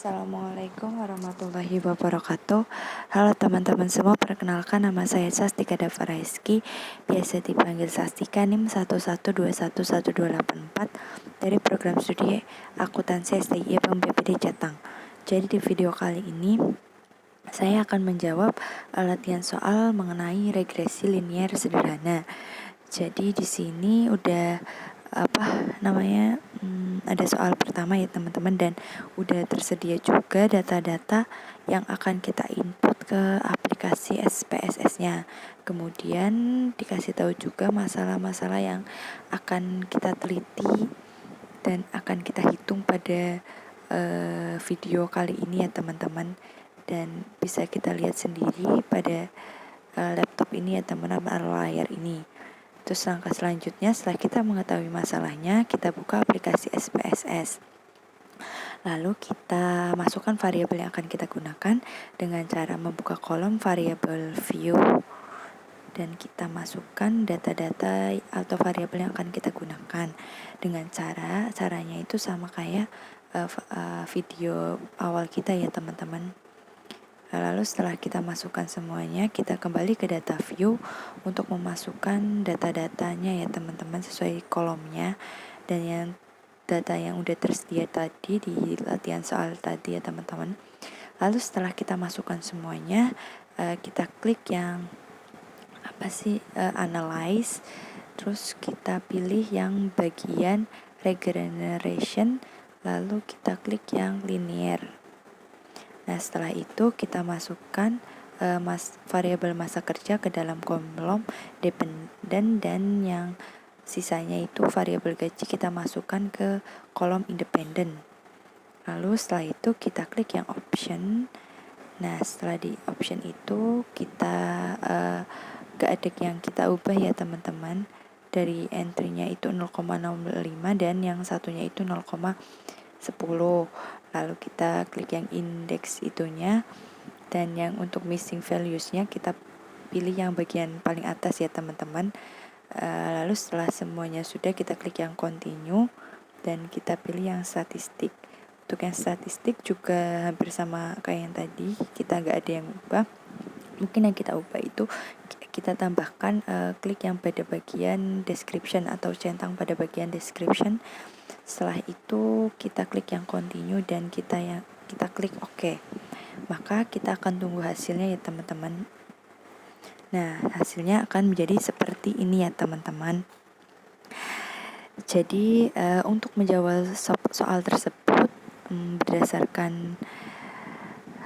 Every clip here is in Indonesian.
Assalamualaikum warahmatullahi wabarakatuh. Halo teman-teman semua, perkenalkan nama saya Sastika Dava Rizky, biasa dipanggil Sastika, NIM 112112884 dari program studi akuntansi STI Bank BPD Jatang. Jadi di video kali ini saya akan menjawab latihan soal mengenai regresi linier sederhana. Jadi di sini udah ada soal pertama ya teman-teman, dan udah tersedia juga data-data yang akan kita input ke aplikasi SPSS-nya. Kemudian dikasih tahu juga masalah-masalah yang akan kita teliti dan akan kita hitung pada video kali ini ya teman-teman, dan bisa kita lihat sendiri pada laptop ini ya teman-teman, layar ini. Terus langkah selanjutnya, setelah kita mengetahui masalahnya, kita buka aplikasi SPSS. Lalu kita masukkan variabel yang akan kita gunakan dengan cara membuka kolom variabel view, dan kita masukkan data-data atau variabel yang akan kita gunakan dengan caranya itu sama kayak video awal kita ya teman-teman. Lalu setelah kita masukkan semuanya, kita kembali ke data view untuk memasukkan data-datanya ya teman-teman sesuai kolomnya, dan yang data yang udah tersedia tadi di latihan soal tadi ya teman-teman. Lalu setelah kita masukkan semuanya, kita klik yang analyze, terus kita pilih yang bagian regeneration, lalu kita klik yang linear. Nah, setelah itu kita masukkan variabel masa kerja ke dalam kolom dependen, dan yang sisanya itu variabel gaji kita masukkan ke kolom independen. Lalu setelah itu kita klik yang option. Nah, setelah di option itu kita gak ada yang kita ubah ya teman-teman. Dari entry-nya itu 0,05 dan yang satunya itu 0,10. Lalu kita klik yang indeks itunya, dan yang untuk missing values-nya kita pilih yang bagian paling atas ya teman-teman. Lalu setelah semuanya sudah, kita klik yang continue dan kita pilih yang statistik. Untuk yang statistik juga hampir sama kayak yang tadi, kita gak ada yang ubah. Mungkin yang kita ubah itu kita tambahkan klik yang pada bagian description atau centang pada bagian description. Setelah itu kita klik yang continue dan kita klik OK. Maka kita akan tunggu hasilnya ya teman-teman. Nah, hasilnya akan menjadi seperti ini ya teman-teman. Jadi untuk menjawab soal tersebut berdasarkan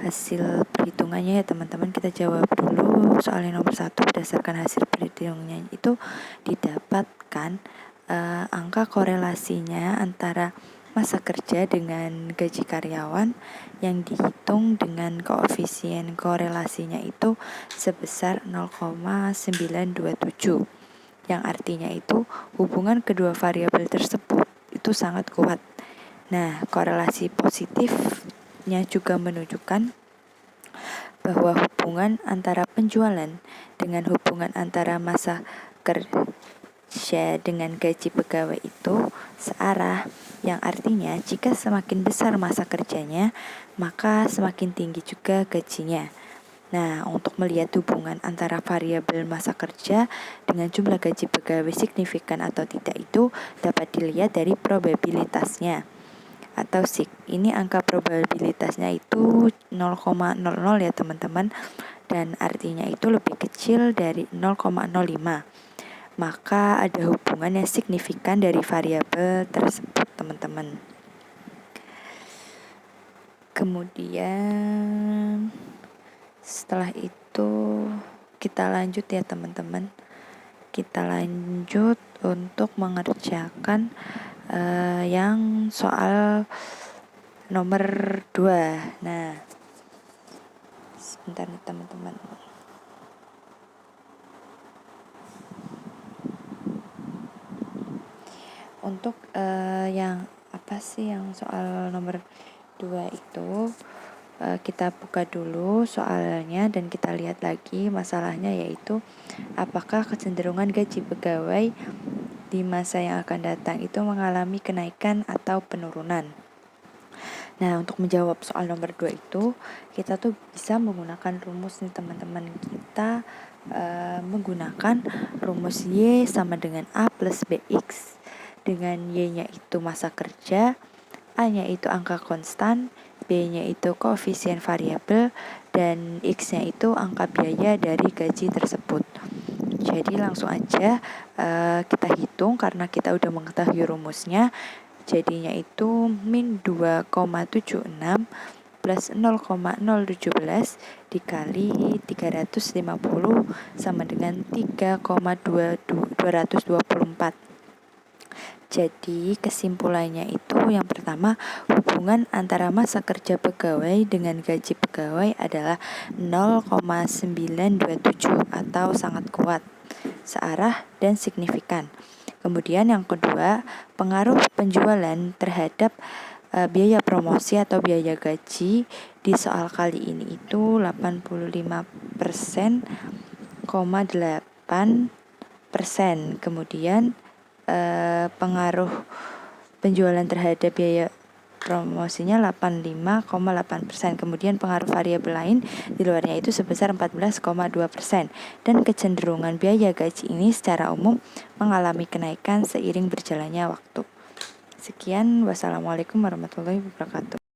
hasil perhitungannya ya teman-teman, kita jawab dulu soal yang nomor 1. Berdasarkan hasil perhitungannya itu didapatkan angka korelasinya antara masa kerja dengan gaji karyawan yang dihitung dengan koefisien korelasinya itu sebesar 0,927, yang artinya itu hubungan kedua variabel tersebut itu sangat kuat. Nah, korelasi positifnya juga menunjukkan bahwa hubungan antara penjualan dengan hubungan antara masa kerja dengan gaji pegawai itu searah, yang artinya jika semakin besar masa kerjanya, maka semakin tinggi juga gajinya. Nah, untuk melihat hubungan antara variabel masa kerja dengan jumlah gaji pegawai signifikan atau tidak itu dapat dilihat dari probabilitasnya atau SIG. Ini angka probabilitasnya itu 0,00 ya teman-teman, dan artinya itu lebih kecil dari 0,05. Maka ada hubungan yang signifikan dari variabel tersebut teman-teman. Kemudian setelah itu kita lanjut ya teman-teman. Kita lanjut untuk mengerjakan yang soal nomor 2. Nah, sebentar nih teman-teman. Untuk yang soal nomor 2 itu kita buka dulu soalnya dan kita lihat lagi masalahnya, yaitu apakah kecenderungan gaji pegawai di masa yang akan datang itu mengalami kenaikan atau penurunan. Nah, untuk menjawab soal nomor 2 itu, kita tuh bisa menggunakan rumus nih teman-teman. Kita menggunakan rumus Y sama dengan A plus BX. Dengan Y-nya itu masa kerja, A-nya itu angka konstan, B-nya itu koefisien variabel, dan X-nya itu angka biaya dari gaji tersebut. Jadi langsung aja kita hitung karena kita udah mengetahui rumusnya. Jadinya itu min 2,76 plus 0,017 dikali 350 sama dengan 3,224. Jadi kesimpulannya itu yang pertama, hubungan antara masa kerja pegawai dengan gaji pegawai adalah 0,927 atau sangat kuat, searah dan signifikan. Kemudian yang kedua, pengaruh penjualan terhadap biaya promosi atau biaya gaji di soal kali ini itu 85,8%. Kemudian pengaruh penjualan terhadap biaya promosinya 85,8%. Kemudian pengaruh variabel lain di luarnya itu sebesar 14,2%. Dan kecenderungan biaya gaji ini secara umum mengalami kenaikan seiring berjalannya waktu. Sekian, wassalamualaikum warahmatullahi wabarakatuh.